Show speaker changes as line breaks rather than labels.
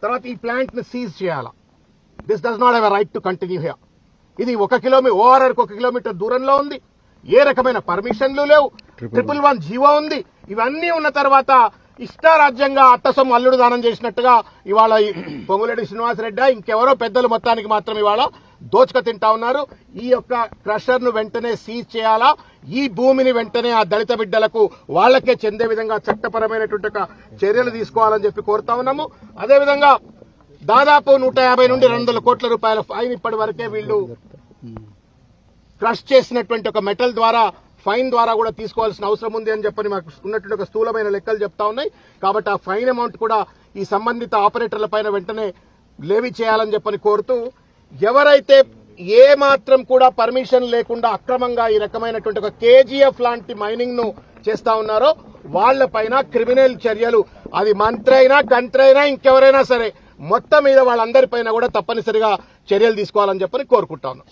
తర్వాత ఈ ప్లాంట్ ని సీజ్ చేయాలా. This does not have a right to continue here. ఇది 1 కిలోమీటర్ ఓఆర్ఆర్ 1 కిలోమీటర్ దూరంలో ఉంది. ఏ రకమైన పర్మిషన్లు లేవు. 111 జీవో ఉంది. ఇవన్నీ ఉన్న తర్వాత ఇష్టారాజ్యంగా అట్టసొమ్ము అల్లుడు దానం చేసినట్టుగా ఇవాళ పొంగులేటి శ్రీనివాసరెడ్డి ఇంకెవరో పెద్దలు మొత్తానికి మాత్రం ఇవాళ దోచుక తింటా ఉన్నారు. ఈ యొక్క క్రషర్ ను వెంటనే సీజ్ చేయాలా. ఈ భూమిని వెంటనే ఆ దళిత బిడ్డలకు వాళ్లకే చెందే విధంగా చట్టపరమైనటువంటి చర్యలు తీసుకోవాలని చెప్పి కోరుతా ఉన్నాము. అదేవిధంగా దాదాపు 150 నుండి 200 కోట్ల రూపాయల ఫైన్ ఇప్పటి వరకే వీళ్లు క్రష్ చేసినటువంటి ఒక మెటల్ ద్వారా ఫైన్ ద్వారా కూడా తీసుకోవాల్సిన అవసరం ఉంది అని చెప్పని మాకు ఉన్నటువంటి ఒక స్థూలమైన లెక్కలు చెప్తా ఉన్నాయి. కాబట్టి ఆ ఫైన్ అమౌంట్ కూడా ఈ సంబంధిత ఆపరేటర్ల పైన వెంటనే లేవీ చేయాలని చెప్పని కోరుతూ, ఎవరైతే ఏ మాత్రం కూడా పర్మిషన్ లేకుండా అక్రమంగా ఈ రకమైనటువంటి ఒక కేజీఎఫ్ లాంటి మైనింగ్ ను చేస్తా ఉన్నారో వాళ్లపైన క్రిమినల్ చర్యలు, అది మంత్రి అయినా కంత్రి అయినా ఇంకెవరైనా సరే మొత్తం మీద వాళ్ళందరిపైన కూడా తప్పనిసరిగా చర్యలు తీసుకోవాలని చెప్పని కోరుకుంటా ఉన్నాం.